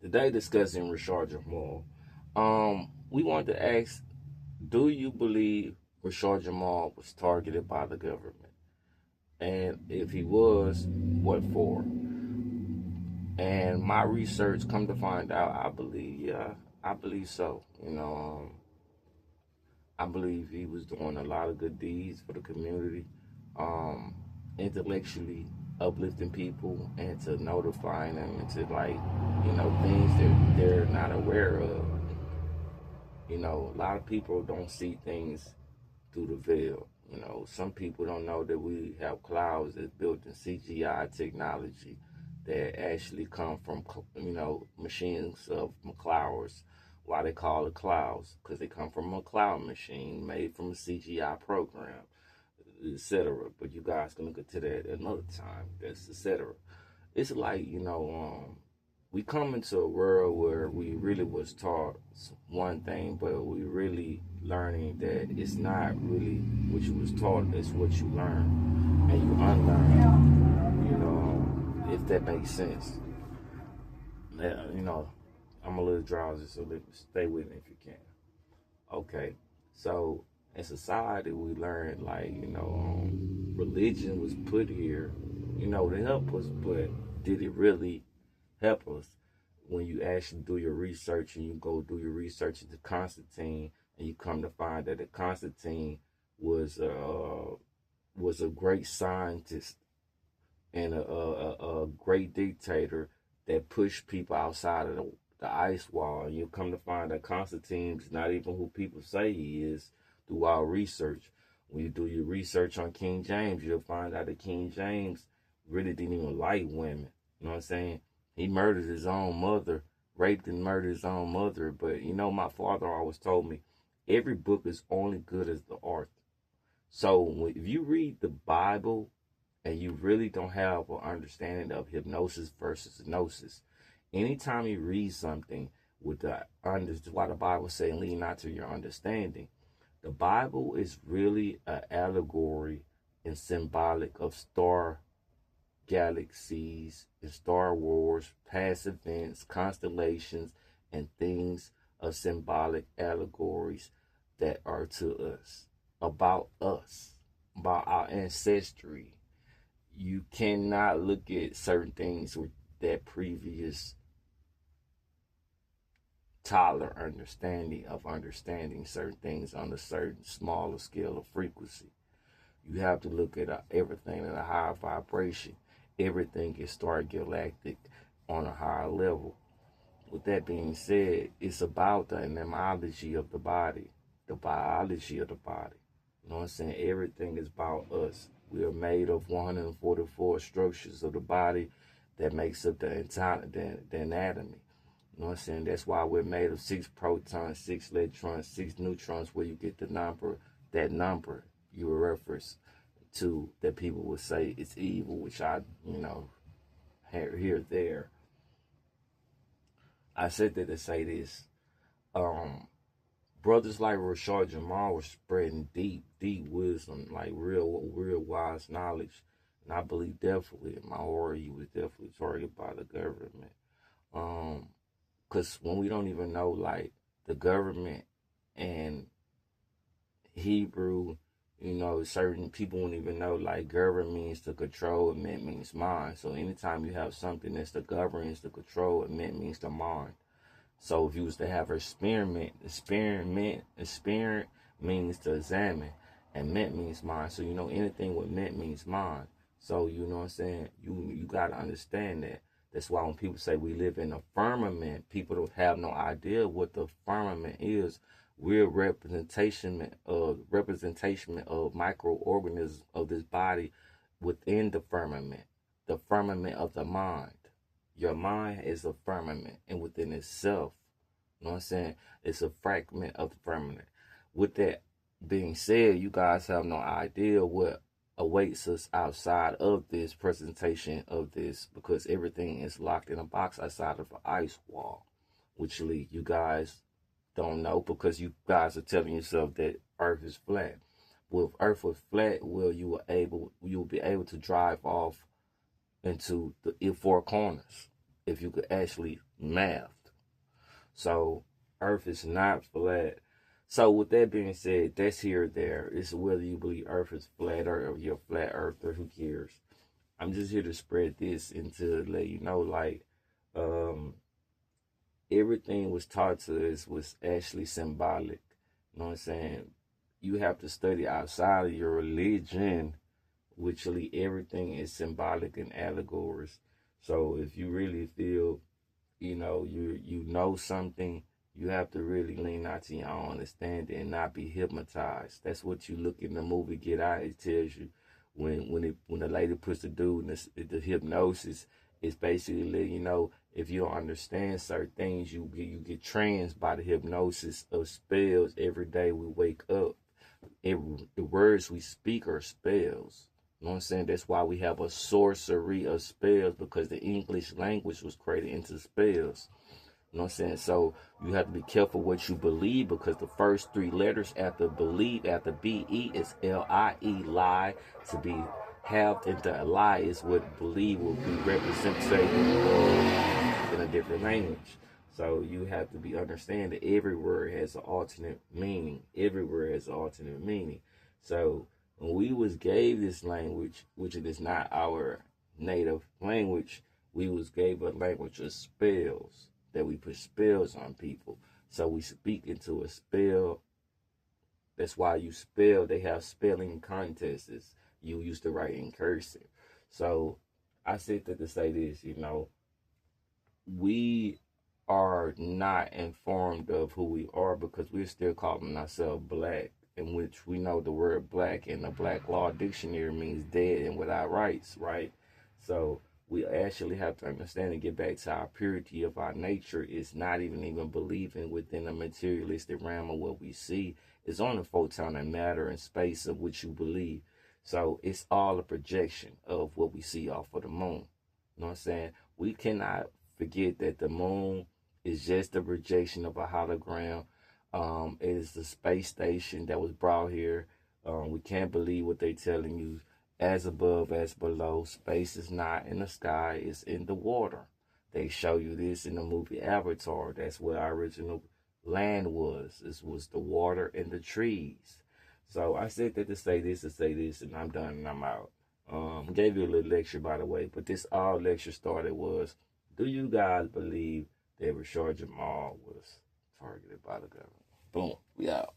Today discussing Rashad Jamal. We want to ask, do you believe Rashad Jamal was targeted by the government? And if he was, what for? And my research come to find out, I believe so. I believe he was doing a lot of good deeds for the community, um, intellectually uplifting people and to notifying them and to things that they're not aware of. A lot of people don't see things through the veil. Some people don't know that we have clouds that's built in CGI technology that actually come from, machines of clouds. Why they call it clouds? Because they come from a cloud machine made from a CGI program, etc. But you guys can look into that another time. That's etc. It's like, we come into a world where we really was taught one thing, but we really learning that it's not really what you was taught, it's what you learn and you unlearn, if that makes sense. I'm a little drowsy, so stay with me if you can. Okay, so in society we learned religion was put here, to help us, but did it really help us? When you actually do your research and you go do your research into Constantine, and you come to find that Constantine was a great scientist and a great dictator that pushed people outside of the ice wall. And you come to find that Constantine's not even who people say he is through our research. When you do your research on King James, you'll find out that King James really didn't even like women. You know what I'm saying? He murdered his own mother, raped and murdered his own mother. But my father always told me, every book is only good as the author. So if you read the Bible and you really don't have an understanding of hypnosis versus gnosis, anytime you read something with why the Bible say lean not to your understanding, the Bible is really an allegory and symbolic of star galaxies and Star Wars, past events, constellations, and things of symbolic allegories that are to us, about our ancestry. You cannot look at certain things with that previous tolerant understanding of understanding certain things on a certain smaller scale of frequency. You have to look at everything at a higher vibration. Everything is star galactic on a higher level. With that being said, it's about the etymology of the body, the biology of the body. You know what I'm saying? Everything is about us. We are made of 144 structures of the body that makes up the anatomy. You know what I'm saying? That's why we're made of 6 protons, 6 electrons, 6 neutrons, where you get the number, that number you reference to that people would say it's evil, which I, here, there. I said that to say this. Brothers like Rashad Jamal were spreading deep wisdom, like real wise knowledge. And I believe definitely in my aura, he was definitely targeted by the government. Because when we don't even know, the government and Hebrew, certain people won't even know, govern means to control, and ment means mind. So anytime you have something that's to govern is to control, and ment means to mind. So if you was to have experiment means to examine, and ment means mind. So anything with ment means mind. So you know what I'm saying? You gotta understand that. That's why when people say we live in a firmament, people don't have no idea what the firmament is. We're representation of microorganisms of this body within the firmament of the mind. Your mind is a firmament, and within itself, you know what I'm saying, it's a fragment of the firmament. With that being said, you guys have no idea what awaits us outside of this presentation of this, because everything is locked in a box outside of an ice wall, which you guys don't know, because you guys are telling yourself that Earth is flat. Well, if Earth was flat, you will be able to drive off into the four corners. if you could actually math. So Earth is not flat. So with that being said, that's here or there. It's whether you believe Earth is flat or you're a flat earther, who cares? I'm just here to spread this and to let you know, like, um, everything was taught to us was actually symbolic. You know what I'm saying? You have to study outside of your religion, which everything is symbolic and allegories. So if you really feel, you know something, you have to really lean out to your own understanding and not be hypnotized. That's what you look in the movie Get Out. It tells you when the lady puts the dude in the hypnosis, it's basically letting you know if you don't understand certain things, you get tranced by the hypnosis of spells. Every day we wake up, the words we speak are spells. You know what I'm saying? That's why we have a sorcery of spells, because the English language was created into spells. You know what I'm saying? So you have to be careful what you believe, because the first three letters after believe, after B-E, is L-I-E, lie. To be halved into a lie is what believe will be represented in a different language. So you have to be understand that every word has an alternate meaning. Every word has an alternate meaning. So when we was gave this language, which it is not our native language, we was gave a language of spells, that we put spells on people. So we speak into a spell. That's why you spell. They have spelling contests. You used to write in cursive. So I said that to say this, we are not informed of who we are, because we're still calling ourselves black, in which we know the word black in the Black Law Dictionary means dead and without rights, right? So we actually have to understand and get back to our purity of our nature. It's not even believing within a materialistic realm of what we see. It's only photon and matter and space of which you believe. So it's all a projection of what we see off of the moon. You know what I'm saying? We cannot forget that the moon is just a projection of a hologram. It is the space station that was brought here. We can't believe what they're telling you. As above, as below. Space is not in the sky, it's in the water. They show you this in the movie Avatar. That's where our original land was. This was the water and the trees. So I said that to say this, and I'm done and I'm out. Gave you a little lecture, by the way, but this all lecture started was, do you guys believe that Rashad Jamal was targeted by the government? Boom, we out.